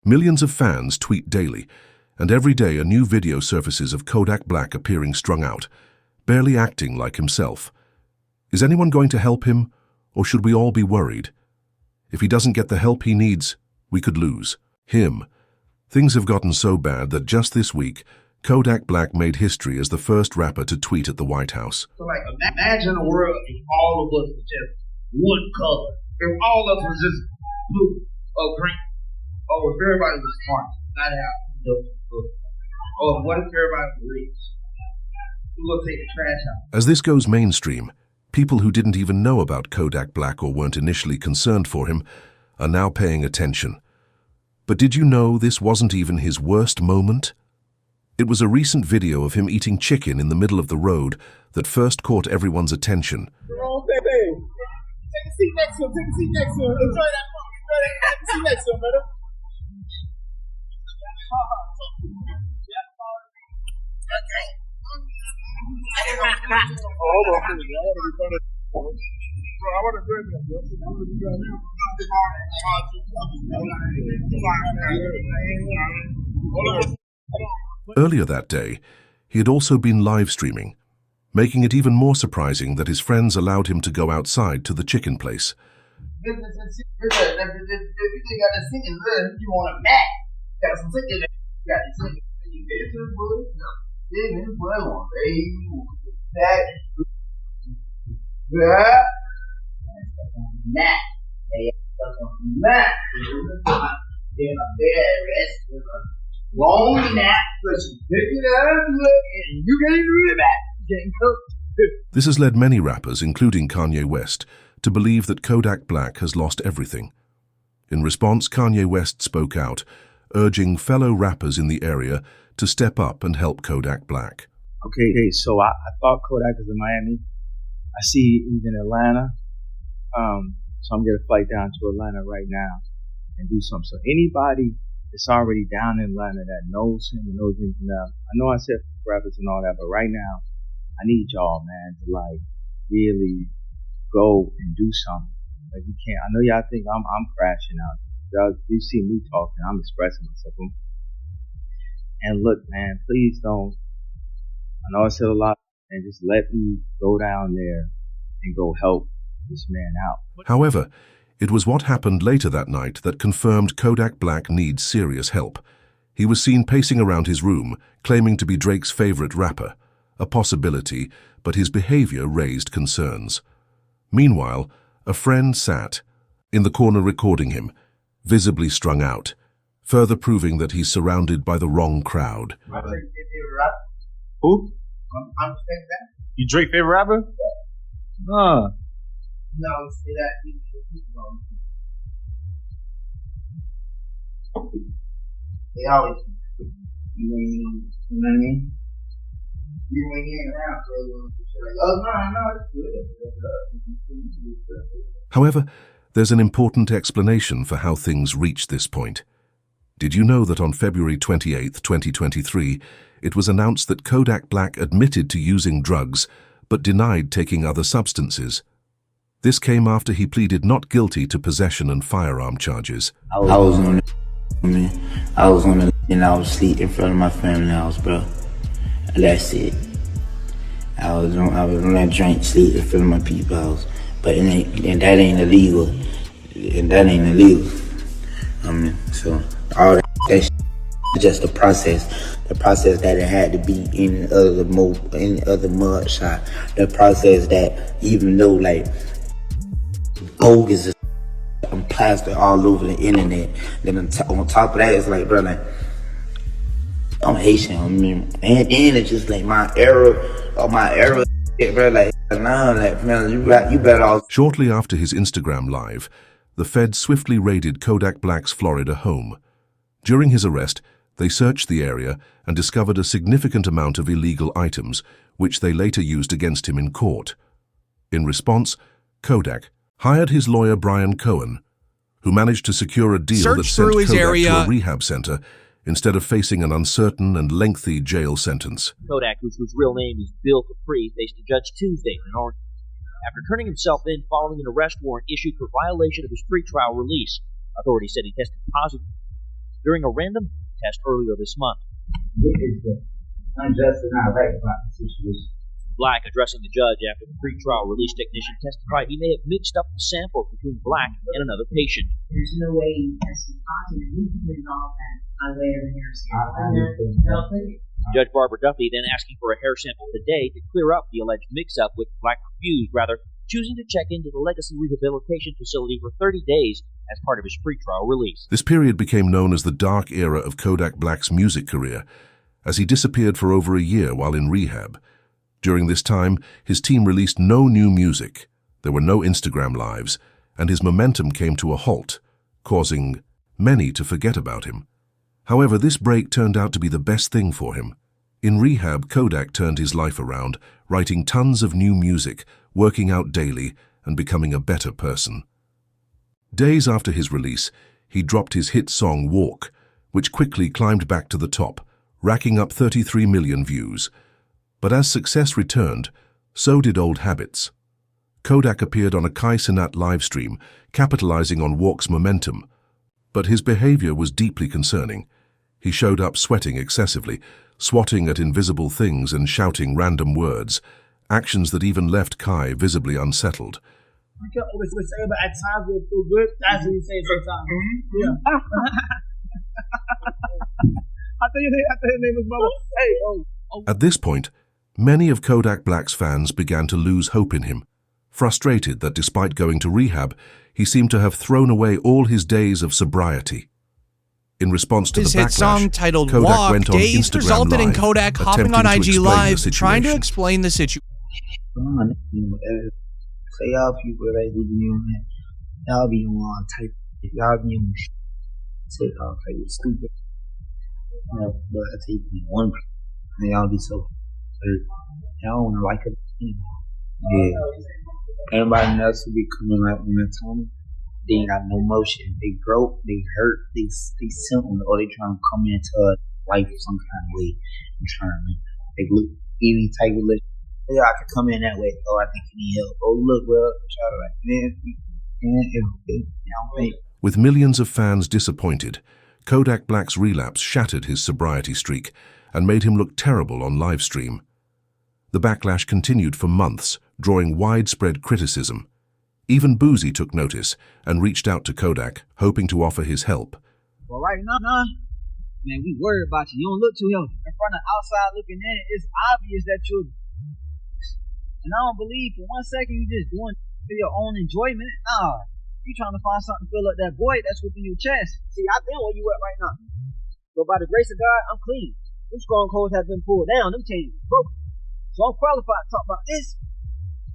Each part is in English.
Millions of fans tweet daily, and every day a new video surfaces of Kodak Black appearing strung out, barely acting like himself. Is anyone going to help him, or should we all be worried? If he doesn't get the help he needs, we could lose him. Things have gotten so bad that just this week, Kodak Black made history as the first rapper to tweet at the White House. So imagine a world if all of us was just one color. If all of us was just blue or green. Or if everybody was smart, not have no blue. Or what if everybody was rich? We're going to take the trash out. As this goes mainstream, people who didn't even know about Kodak Black or weren't initially concerned for him are now paying attention. But did you know this wasn't even his worst moment? It was a recent video of him eating chicken in the middle of the road that first caught everyone's attention. Take a seat next to him. Take a seat next to him. Enjoy that moment. Take a seat next to him, brother. Earlier that day, he had also been live streaming, making it even more surprising that his friends allowed him to go outside to the chicken place. This has led many rappers, including Kanye West, to believe that Kodak Black has lost everything. In response, Kanye West spoke out, urging fellow rappers in the area to step up and help Kodak Black. Okay, so I thought Kodak was in Miami. I see he's in Atlanta. So I'm going to fly down to Atlanta right now and do something. So anybody that's already down in Atlanta that knows him and knows him now, I know I said rappers and all that, but right now, I need y'all, man, to really go and do something. You can't. I know y'all think I'm crashing out. Y'all, you see me talking, I'm expressing myself. And look, man, please don't. I know I said a lot, and just let me go down there and go help this man out. However, it was what happened later that night that confirmed Kodak Black needs serious help. He was seen pacing around his room, claiming to be Drake's favorite rapper. A possibility, but his behavior raised concerns. Meanwhile, a friend sat in the corner recording him, visibly strung out, further proving that he's surrounded by the wrong crowd. Who? You Drake favorite rapper? Huh. No, see that. They always, you know what I mean? You ain't hanging around, so like, oh, no, it's good. However, there's an important explanation for how things reached this point. Did you know that on February 28, 2023, it was announced that Kodak Black admitted to using drugs, but denied taking other substances? This came after he pleaded not guilty to possession and firearm charges. I was on the and I was asleep in front of my family house, bro. That's it. I was on that drink, sleep in front of my people's house, but that ain't illegal. And that ain't illegal. So all that shit is just the process that it had to be in other mud shot. The process that even though bogus is plastered all over the internet, then on top of that, it's like, bro, I'm Haitian, and it's just my era, bro, man, you better off. Shortly after his Instagram live, the feds swiftly raided Kodak Black's Florida home. During his arrest, they searched the area and discovered a significant amount of illegal items, which they later used against him in court. In response, Kodak hired his lawyer Brian Cohen, who managed to secure a deal that sent Kodak to a rehab center instead of facing an uncertain and lengthy jail sentence. Kodak, whose real name is Bill Capri, faced a judge Tuesday in Orange after turning himself in following an arrest warrant issued for violation of his pretrial release. Authorities said he tested positive during a random test earlier this month. What is the unjust and not right about the situation? Black, addressing the judge after the pre-trial release technician testified he may have mixed up the samples between Black and another patient. There's no way you tested positive. You can resolve that by way of a hair sample. Judge Barbara Duffy then asking for a hair sample today to clear up the alleged mix-up, with Black refused, rather choosing to check into the Legacy Rehabilitation Facility for 30 days as part of his pre-trial release. This period became known as the dark era of Kodak Black's music career, as he disappeared for over a year while in rehab. During this time, his team released no new music, there were no Instagram lives, and his momentum came to a halt, causing many to forget about him. However, this break turned out to be the best thing for him. In rehab, Kodak turned his life around, writing tons of new music, working out daily, and becoming a better person. Days after his release, he dropped his hit song Walk, which quickly climbed back to the top, racking up 33 million views. But as success returned, so did old habits. Kodak appeared on a Kai Cenat livestream, capitalizing on Walk's momentum. But his behavior was deeply concerning. He showed up sweating excessively, swatting at invisible things and shouting random words, actions that even left Kai visibly unsettled. You can't always say, but at times it feel good. That's what you say sometimes. Yeah. I thought your name was Mama. Hey, oh. At this point, many of Kodak Black's fans began to lose hope in him, frustrated that despite going to rehab, he seemed to have thrown away all his days of sobriety. In response to the His hit song backlash, titled Kodak Walk went on Days Instagram resulted in Live, Kodak hopping on attempting to IG explain the Live trying to situation. explain the situation. Come on, say y'all people that do be on that. Y'all be on type. Y'all be on say y'all type of stupid. But I take one and y'all be so hurt. Y'all wanna like it. Yeah. Everybody else will be coming like when they tell me they ain't got no motion. They broke, they hurt, they simple, or they trying to come into life some kind of way. I'm trying to they look any type of look. Yeah, I could come in that way. Oh, I think you need help. Oh, look, well, try to like, With millions of fans disappointed, Kodak Black's relapse shattered his sobriety streak and made him look terrible on livestream. The backlash continued for months, drawing widespread criticism. Even Boozy took notice and reached out to Kodak, hoping to offer his help. Well, right now, man, we worried about you. You don't look too healthy. In front of outside looking in, it's obvious that you're. And I don't believe for 1 second you just doing it for your own enjoyment. Nah, you trying to find something to fill up that void that's within your chest. See, I've been where you at right now. But by the grace of God, I'm clean. Them strongholds have been pulled down. Them chains broken. So I'm qualified to talk about this.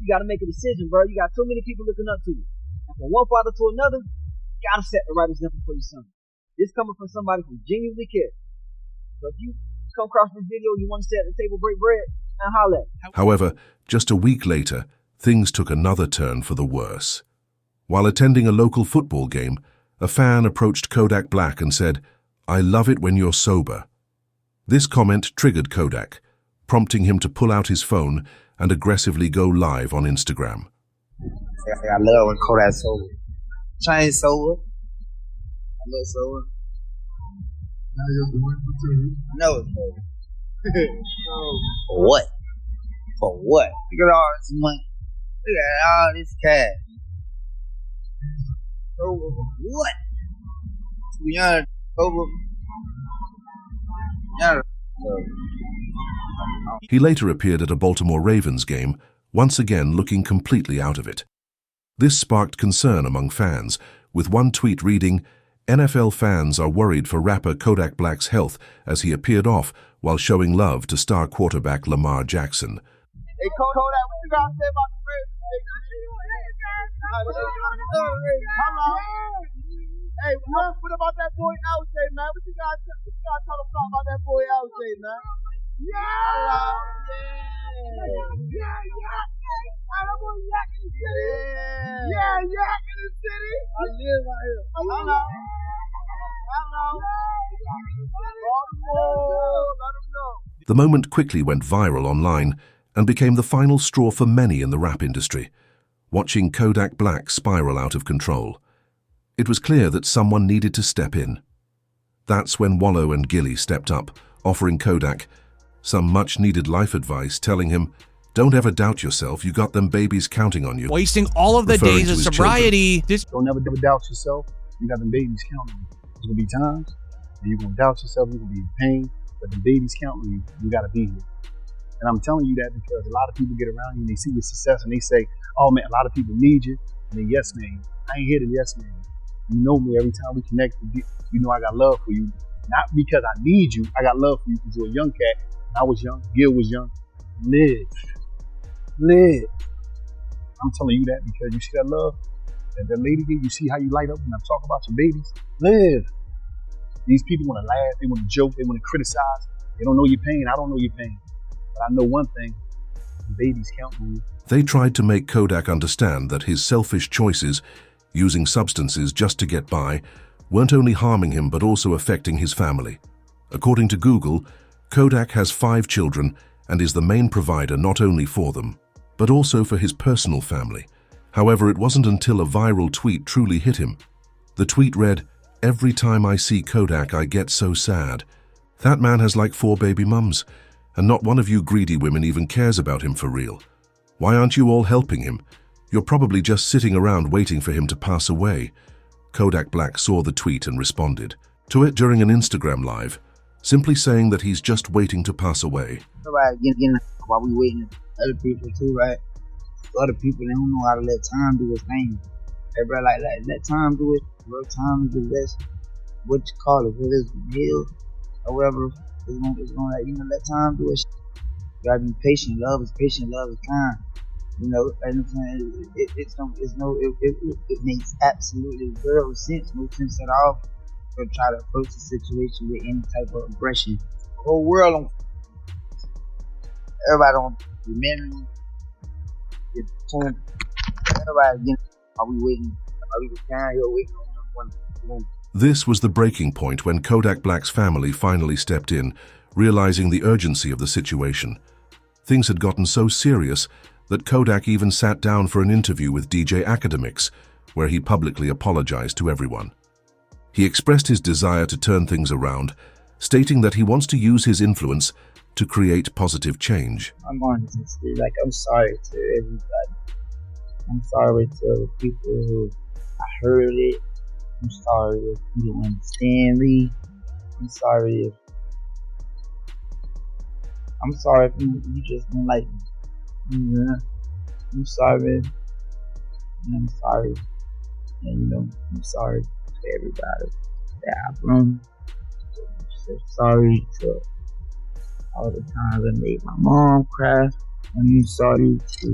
You got to make a decision, bro. You got too many people looking up to you. And from one father to another, you got to set the right example for your son. This coming from somebody who genuinely cares. So if you come across this video, you want to sit at the table, break bread, and holler at me. However, just a week later, things took another turn for the worse. While attending a local football game, a fan approached Kodak Black and said, "I love it when you're sober." This comment triggered Kodak, prompting him to pull out his phone and aggressively go live on Instagram. I love when Kodak's sober. Chain sober. I love sober. No, it's sober. For what? For what? Look at all this money. Look at all this cash. Sober for what? We are sober. He later appeared at a Baltimore Ravens game, once again looking completely out of it. This sparked concern among fans, with one tweet reading, "NFL fans are worried for rapper Kodak Black's health as he appeared off while showing love to star quarterback Lamar Jackson." Hey, Kodak, what you got to say about the Ravens? Hey, what about that boy LJ, man? What you got to tell us about that boy LJ, man? Yeah! That boy Yak in the city! Yeah, Yak in the city! I live out here. Hello. Let him know. The moment quickly went viral online and became the final straw for many in the rap industry, watching Kodak Black spiral out of control. It was clear that someone needed to step in. That's when Wallow and Gilly stepped up, offering Kodak some much-needed life advice, telling him, "Don't ever doubt yourself, you got them babies counting on you." Wasting all of the Referring days to of his sobriety. Don't ever doubt yourself. You got them babies counting on you. There's gonna be times that you're gonna doubt yourself, you're gonna be in pain, but the babies counting on you. You gotta be here. And I'm telling you that because a lot of people get around you and they see your success and they say, "Oh man, a lot of people need you." And then yes man. I ain't here to yes man. You know me, every time we connect, you know I got love for you. Not because I need you, I got love for you because you're a young cat. I was young, Gil was young. Live. I'm telling you that because you see that love that lady did. You see how you light up when I talk about your babies. Live. These people want to laugh, they want to joke, they want to criticize. They don't know your pain. I don't know your pain, but I know one thing: the babies count on you. They tried to make Kodak understand that his selfish choices, using substances just to get by, weren't only harming him but also affecting his family. According to Google, Kodak has 5 children and is the main provider not only for them, but also for his personal family. However, it wasn't until a viral tweet truly hit him. The tweet read, "Every time I see Kodak, I get so sad. That man has like 4 baby mums, and not one of you greedy women even cares about him for real. Why aren't you all helping him? You're probably just sitting around waiting for him to pass away." Kodak Black saw the tweet and responded to it during an Instagram live, simply saying that he's just waiting to pass away. Everybody getting while we waiting for other people too, right? Other people, they don't know how to let time do its thing. Everybody like let time do it. Real time is this, what you call it, whether it's heal or whatever. It's gonna let time do it. You gotta be patient. Love is patient. Love is kind. You know, and it makes absolutely zero sense, no sense at all, to try to approach the situation with any type of aggression. The whole world, everybody don't remember. Everybody, are we waiting? Are we down here waiting on one? This was the breaking point when Kodak Black's family finally stepped in, realizing the urgency of the situation. Things had gotten so serious that Kodak even sat down for an interview with DJ Academics, where he publicly apologized to everyone. He expressed his desire to turn things around, stating that he wants to use his influence to create positive change. I'm honestly I'm sorry to everybody. I'm sorry to the people who I heard it. I'm sorry if you don't understand me. I'm sorry if you just don't like me. Yeah. I'm sorry. And I'm sorry. And I'm sorry to everybody that I've wronged. I'm sorry to all the times I made my mom cry. I'm sorry to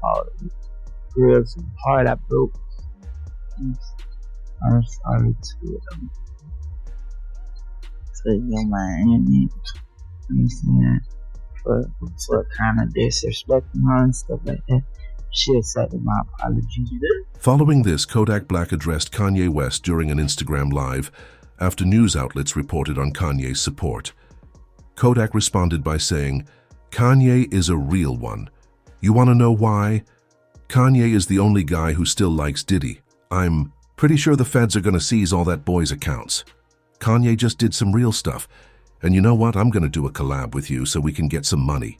all the girls whose heart I broke. I'm sorry to Miami. I'm saying for kind of disrespecting her and stuff like that. She accepted my apology. Following this, Kodak Black addressed Kanye West during an Instagram live after news outlets reported on Kanye's support. Kodak responded by saying, "Kanye is a real one. You want to know why? Kanye is the only guy who still likes Diddy. I'm pretty sure the feds are going to seize all that boy's accounts. Kanye just did some real stuff. And you know what? I'm going to do a collab with you so we can get some money."